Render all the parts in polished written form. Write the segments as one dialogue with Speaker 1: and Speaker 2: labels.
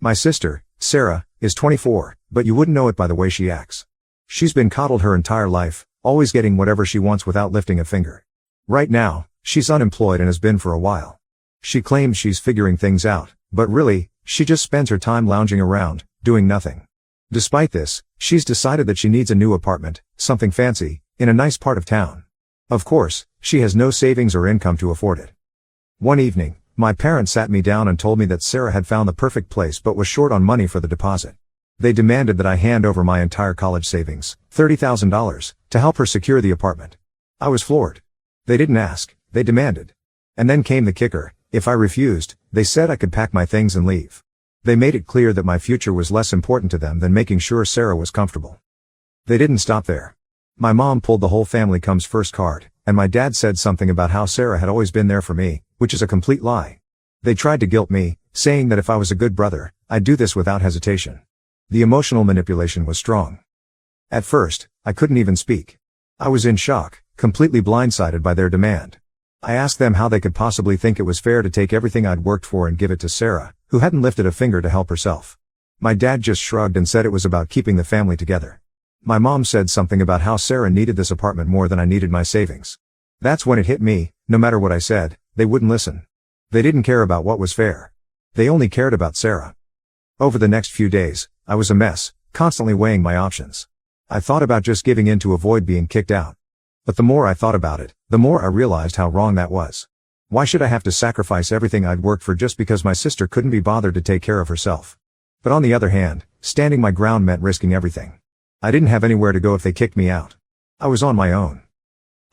Speaker 1: My sister, Sarah, is 24, but you wouldn't know it by the way she acts. She's been coddled her entire life, always getting whatever she wants without lifting a finger. Right now, she's unemployed and has been for a while. She claims she's figuring things out, but really, she just spends her time lounging around, doing nothing. Despite this, she's decided that she needs a new apartment, something fancy, in a nice part of town. Of course, she has no savings or income to afford it. One evening, my parents sat me down and told me that Sarah had found the perfect place but was short on money for the deposit. They demanded that I hand over my entire college savings, $30,000, to help her secure the apartment. I was floored. They didn't ask, they demanded. And then came the kicker: if I refused, they said I could pack my things and leave. They made it clear that my future was less important to them than making sure Sarah was comfortable. They didn't stop there. My mom pulled the whole family comes first card, and my dad said something about how Sarah had always been there for me, which is a complete lie. They tried to guilt me, saying that if I was a good brother, I'd do this without hesitation. The emotional manipulation was strong. At first, I couldn't even speak. I was in shock, completely blindsided by their demand. I asked them how they could possibly think it was fair to take everything I'd worked for and give it to Sarah, who hadn't lifted a finger to help herself. My dad just shrugged and said it was about keeping the family together. My mom said something about how Sarah needed this apartment more than I needed my savings. That's when it hit me: no matter what I said, they wouldn't listen. They didn't care about what was fair. They only cared about Sarah. Over the next few days, I was a mess, constantly weighing my options. I thought about just giving in to avoid being kicked out. But the more I thought about it, the more I realized how wrong that was. Why should I have to sacrifice everything I'd worked for just because my sister couldn't be bothered to take care of herself? But on the other hand, standing my ground meant risking everything. I didn't have anywhere to go if they kicked me out. I was on my own.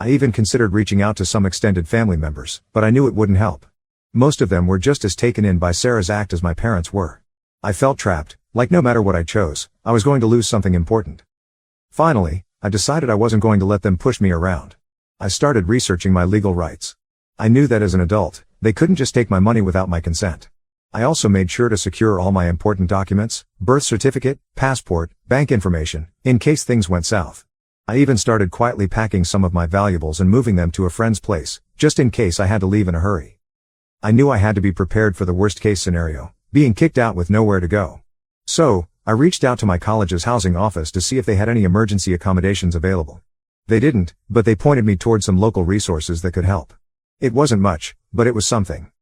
Speaker 1: I even considered reaching out to some extended family members, but I knew it wouldn't help. Most of them were just as taken in by Sarah's act as my parents were. I felt trapped, like no matter what I chose, I was going to lose something important. Finally, I decided I wasn't going to let them push me around. I started researching my legal rights. I knew that as an adult, they couldn't just take my money without my consent. I also made sure to secure all my important documents, birth certificate, passport, bank information, in case things went south. I even started quietly packing some of my valuables and moving them to a friend's place, just in case I had to leave in a hurry. I knew I had to be prepared for the worst-case scenario, being kicked out with nowhere to go. So, I reached out to my college's housing office to see if they had any emergency accommodations available. They didn't, but they pointed me toward some local resources that could help. It wasn't much, but it was something.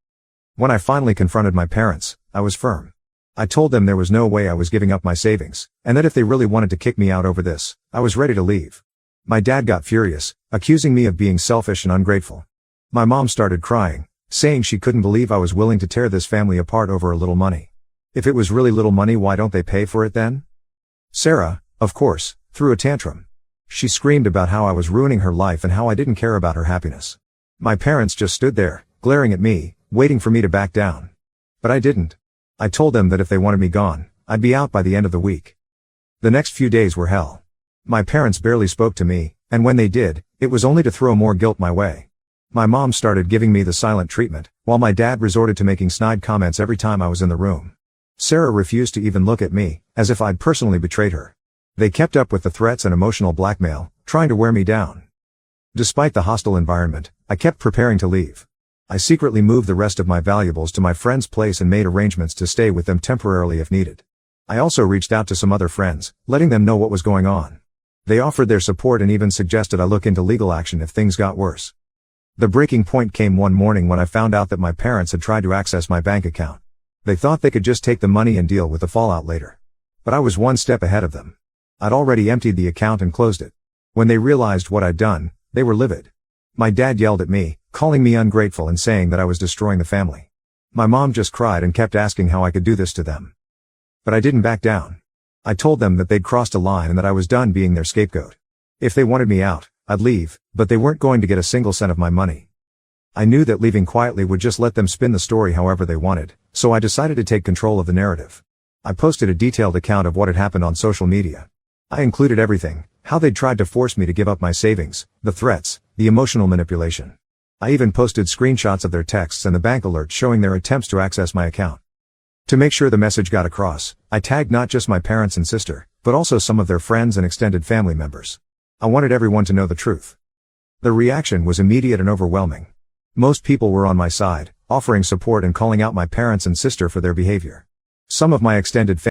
Speaker 1: When I finally confronted my parents, I was firm. I told them there was no way I was giving up my savings, and that if they really wanted to kick me out over this, I was ready to leave. My dad got furious, accusing me of being selfish and ungrateful. My mom started crying, saying she couldn't believe I was willing to tear this family apart over a little money. If it was really little money, why don't they pay for it then? Sarah, of course, threw a tantrum. She screamed about how I was ruining her life and how I didn't care about her happiness. My parents just stood there, glaring at me, waiting for me to back down. But I didn't. I told them that if they wanted me gone, I'd be out by the end of the week. The next few days were hell. My parents barely spoke to me, and when they did, it was only to throw more guilt my way. My mom started giving me the silent treatment, while my dad resorted to making snide comments every time I was in the room. Sarah refused to even look at me, as if I'd personally betrayed her. They kept up with the threats and emotional blackmail, trying to wear me down. Despite the hostile environment, I kept preparing to leave. I secretly moved the rest of my valuables to my friend's place and made arrangements to stay with them temporarily if needed. I also reached out to some other friends, letting them know what was going on. They offered their support and even suggested I look into legal action if things got worse. The breaking point came one morning when I found out that my parents had tried to access my bank account. They thought they could just take the money and deal with the fallout later. But I was one step ahead of them. I'd already emptied the account and closed it. When they realized what I'd done, they were livid. My dad yelled at me, calling me ungrateful and saying that I was destroying the family. My mom just cried and kept asking how I could do this to them. But I didn't back down. I told them that they'd crossed a line and that I was done being their scapegoat. If they wanted me out, I'd leave, but they weren't going to get a single cent of my money. I knew that leaving quietly would just let them spin the story however they wanted, so I decided to take control of the narrative. I posted a detailed account of what had happened on social media. I included everything: how they'd tried to force me to give up my savings, the threats, the emotional manipulation. I even posted screenshots of their texts and the bank alerts showing their attempts to access my account. To make sure the message got across, I tagged not just my parents and sister, but also some of their friends and extended family members. I wanted everyone to know the truth. The reaction was immediate and overwhelming. Most people were on my side, offering support and calling out my parents and sister for their behavior. Some of my extended